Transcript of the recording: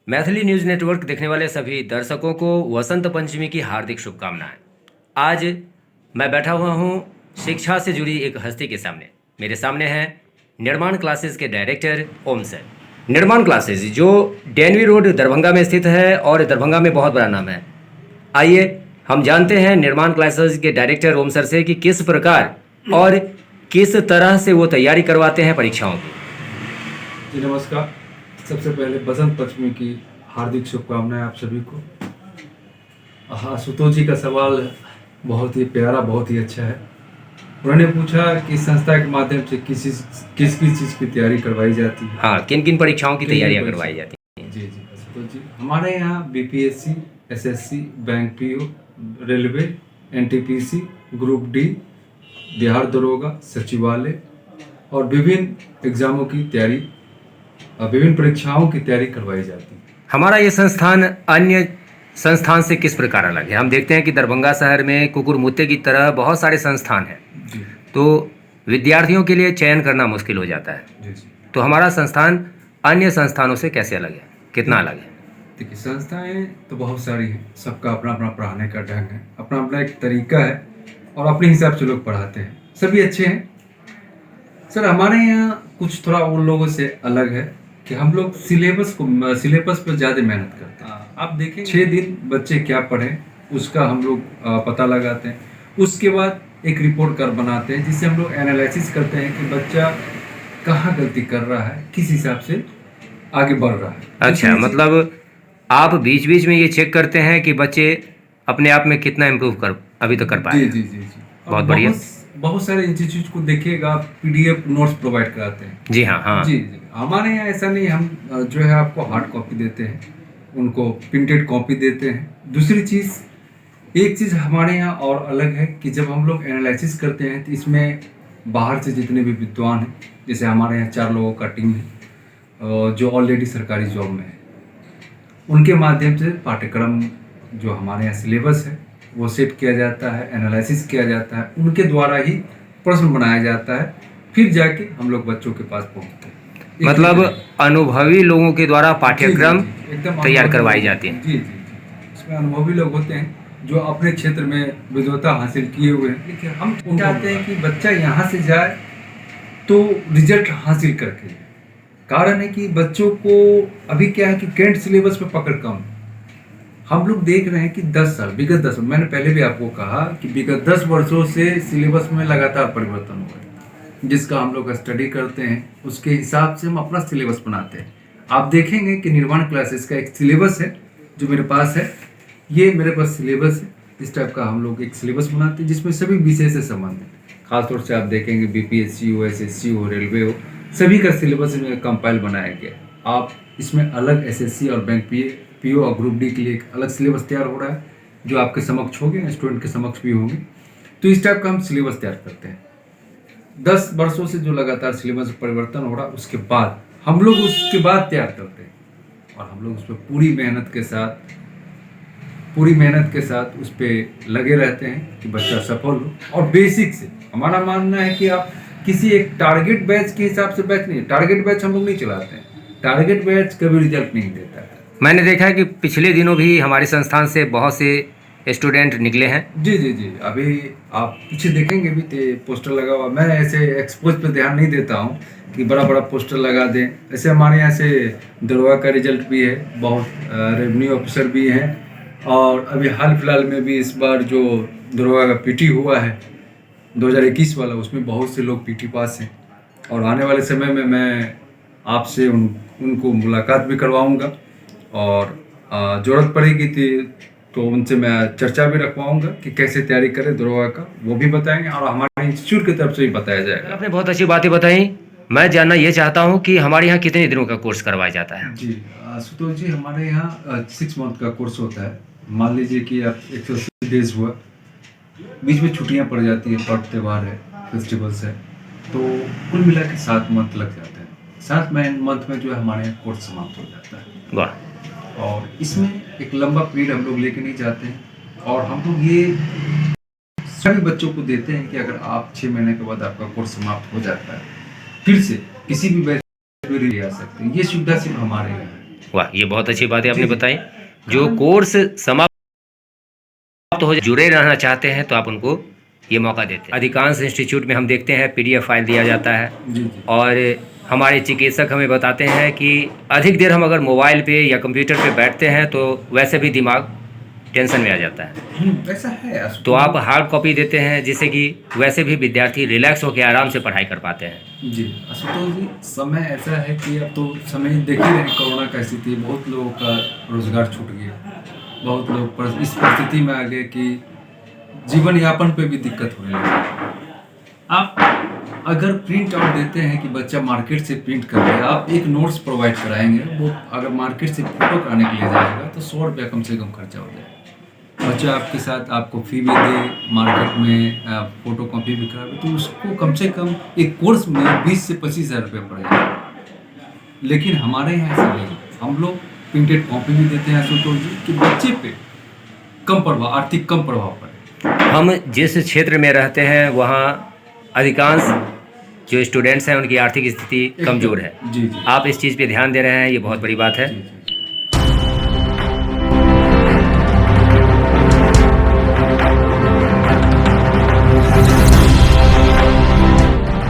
Maithili news network देखने वाले सभी दर्शकों को वसंत पंचमी की हार्दिक शुभकामनाएं। आज मैं बैठा हुआ हूं शिक्षा से जुड़ी एक हस्ती के सामने। मेरे सामने हैं निर्माण क्लासेस के डायरेक्टर ओम सर। निर्माण क्लासेस जो डेनवी रोड दरभंगा में स्थित है और दरभंगा में बहुत बड़ा नाम है। आइए हम जानते हैं निर्माण क्लासेस के डायरेक्टर ओम सर से कि किस प्रकार और किस तरह से वो तैयारी करवाते हैं परीक्षाओं की। जी नमस्कार। सबसे पहले बसंत पंचमी की हार्दिक शुभकामनाएं आप सभी को। हाँ, सुतोष जी का सवाल बहुत ही प्यारा, बहुत ही अच्छा है। उन्होंने पूछा कि संस्था के माध्यम से किस किस चीज़ की तैयारी करवाई जाती है। हाँ, किन किन परीक्षाओं की तैयारियां करवाई जाती हैं। जी जी सुतोष जी, हमारे यहाँ BPSC, SSC, bank PO, railway, NTPC, group D, Bihar दरोगा, सचिवालय और विभिन्न एग्जामों की तैयारी, विभिन्न परीक्षाओं की तैयारी करवाई जाती है। हमारा ये संस्थान अन्य संस्थान से किस प्रकार अलग है? हम देखते हैं कि दरभंगा शहर में कुकुरमुत्ते की तरह बहुत सारे संस्थान हैं, जी तो विद्यार्थियों के लिए चयन करना मुश्किल हो जाता है। जी जी तो हमारा संस्थान अन्य संस्थानों से कैसे अलग है, कितना अलग है? देखिए, संस्थाएं तो बहुत सारी हैं, सबका अपना अपना पढ़ाने का ढंग है, अपना अपना एक तरीका है और अपने हिसाब से लोग पढ़ाते हैं। सभी अच्छे हैं सर। हमारे यहाँ कुछ थोड़ा उन लोगों से अलग है कि हम लोग सिलेबस पर ज़्यादा मेहनत करते हैं। आप देखें 6 दिन बच्चे क्या पढ़ें उसका हम लोग पता लगाते हैं। उसके बाद एक रिपोर्ट कार्ड बनाते हैं जिससे हम लोग एनालिसिस करते हैं कि बच्चा कहाँ गलती कर रहा है, किस हिसाब से आगे बढ़ रहा है। अच्छा, मतलब आप बीच बीच में ये चेक करते हैं कि बच्चे अपने आप में कितना इम्प्रूव कर अभी तक कर पाए। जी जी जी जी बहुत बढ़िया। बहुत सारे इंस्टीट्यूट को देखिएगा, पीडीएफ नोट्स प्रोवाइड कराते हैं। जी हाँ हाँ जी जी, हमारे यहाँ ऐसा नहीं। हम जो है आपको हार्ड कॉपी देते हैं, उनको प्रिंटेड कॉपी देते हैं। दूसरी चीज़, एक चीज़ हमारे यहाँ और अलग है कि जब हम लोग एनालिसिस करते हैं तो इसमें बाहर से जितने भी विद्वान हैं, जैसे हमारे यहाँ 4 लोगों का टीम है जो ऑलरेडी सरकारी जॉब में है, उनके माध्यम से पाठ्यक्रम जो हमारे यहाँ सिलेबस है वो सेट किया जाता है, एनालिसिस किया जाता है, उनके द्वारा ही प्रश्न बनाया जाता है, फिर जाके हम लोग बच्चों के पास पहुँचते हैं। मतलब अनुभवी लोगों के द्वारा पाठ्यक्रम एकदम तैयार करवाई जाती है। जी जी जी, इसमें अनुभवी लोग होते हैं जो अपने क्षेत्र में विद्वता हासिल किए हुए हैं। लेकिन हम चाहते हैं कि बच्चा यहाँ से जाए तो रिजल्ट हासिल करके जाए। कारण है कि बच्चों को अभी क्या है कि करंट सिलेबस पे पकड़ कम। हम लोग देख रहे हैं कि 10 साल, विगत 10, मैंने पहले भी आपको कहा कि विगत 10 वर्षों से सिलेबस में लगातार परिवर्तन हुआ है, जिसका हम लोग स्टडी करते हैं, उसके हिसाब से हम अपना सिलेबस बनाते हैं। आप देखेंगे कि निर्माण क्लासेस का एक सिलेबस है जो मेरे पास है, ये मेरे पास सिलेबस है। इस टाइप का हम लोग एक सिलेबस बनाते हैं जिसमें सभी विषय से संबंध है। खासतौर से आप देखेंगे बीपीएससी हो, एसएससी हो, रेलवे हो, सभी का सिलेबस में कंपाइल बनाया गया। आप इसमें अलग एसएससी और बैंक पीओ और ग्रुप डी के लिए एक अलग सिलेबस तैयार हो रहा है जो आपके समक्ष होंगे, स्टूडेंट के समक्ष भी होंगे। तो इस टाइप का हम सिलेबस तैयार करते हैं। 10 वर्षों से जो लगातार सिलेबस परिवर्तन हो रहा है उसके बाद हम लोग उसके बाद तैयार करते हैं और हम लोग उस पर पूरी मेहनत के साथ उस पर लगे रहते हैं कि बच्चा सफल हो। और बेसिक से हमारा मानना है कि आप किसी एक टारगेट बैच के हिसाब से बैच नहीं, टारगेट बैच हम लोग नहीं चलाते हैं। टारगेट बैच कभी रिजल्ट नहीं देता है। मैंने देखा है कि पिछले दिनों भी हमारे संस्थान से बहुत से स्टूडेंट निकले हैं। जी जी जी, अभी आप पीछे देखेंगे भी पोस्टर लगा हुआ। मैं ऐसे एक्सपोज पे ध्यान नहीं देता हूँ कि बड़ा बड़ा पोस्टर लगा दें। ऐसे हमारे यहाँ से दरोगा का रिजल्ट भी है, बहुत रेवेन्यू ऑफिसर भी हैं, और अभी हाल फिलहाल में भी इस बार जो दरोगा का पीटी हुआ है 2021 वाला, उसमें बहुत से लोग पीटी पास हैं। और आने वाले समय में मैं आपसे उनको मुलाकात भी करवाऊंगा और ज़रूरत पड़ेगी तो उनसे मैं चर्चा भी रखवाऊंगा कि कैसे तैयारी करें दरोगा का, वो भी बताएंगे और हमारे इंस्टीट्यूट की तरफ से भी बताया जाएगा। आपने बहुत अच्छी बातें बताई। मैं जानना ये चाहता हूँ कि हमारे यहाँ कितने दिनों का कोर्स करवाया जाता है? जी सुतोष जी, हमारे यहाँ 6 मंथ का कोर्स होता है। मान लीजिए कि आप 180 डेज हुआ, बीच में छुट्टियाँ पड़ जाती है, पर्व त्यौहार है, फेस्टिवल्स है, तो कुल मिला के 7 मंथ लग जाते हैं। 7 मंथ में जो है हमारे यहाँ कोर्स समाप्त हो जाता है। वाह। और इसमें एक लंबा पीरियड हम लोग लेके नहीं जाते हैं और हम लोग ये सभी बच्चों को देते हैं कि अगर आप 6 महीने के बाद आपका कोर्स समाप्त हो जाता है, फिर से किसी भी बैच में ले आ सकते हैं। ये सुविधा सिर्फ हमारे यहाँ है। वाह, ये बहुत अच्छी बात है आपने बताई। जो कोर्स समाप्त हो जुड़े रहना चाहते हैं तो आप उनको ये मौका देते हैं। अधिकांश इंस्टीट्यूट में हम देखते हैं पीडीएफ फाइल दिया जाता है जी जी और हमारे चिकित्सक हमें बताते हैं कि अधिक देर हम अगर मोबाइल पे या कंप्यूटर पे बैठते हैं तो वैसे भी दिमाग टेंशन में आ जाता है। ऐसा है तो आप हार्ड कॉपी देते हैं जिससे कि वैसे भी विद्यार्थी रिलैक्स होकर आराम से पढ़ाई कर पाते हैं। जी आशुतोष जी, समय ऐसा है कि अब तो समय देख ही रहे हैं, कोरोना का स्थिति, बहुत लोगों का रोजगार छूट गया, बहुत लोग इस परिस्थिति में आ गए कि जीवन यापन पे भी दिक्कत होने लगी। आप अगर प्रिंट आउट देते हैं कि बच्चा मार्केट से प्रिंट कर ले, आप एक नोट्स प्रोवाइड कराएंगे, वो अगर मार्केट से फोटो कराने के लिए जाएगा तो 100 रुपया कम से कम खर्चा हो जाएगा। बच्चा आपके साथ आपको फी भी दे, मार्केट में फोटो कॉपी भी करावे, तो उसको कम से कम एक कोर्स में 20 से 25 हज़ार रुपये पड़ जाएगा। लेकिन हमारे यहाँ ऐसा नहीं, हम लोग प्रिंटेड कॉपी भी देते हैं आशुतोष जी, कि बच्चे पे कम प्रभाव, आर्थिक कम प्रभाव पड़े। हम जिस क्षेत्र में रहते हैं वहाँ अधिकांश जो स्टूडेंट्स हैं उनकी आर्थिक स्थिति कमज़ोर है। जी जी आप इस चीज़ पे ध्यान दे रहे हैं, ये बहुत बड़ी बात है। जी।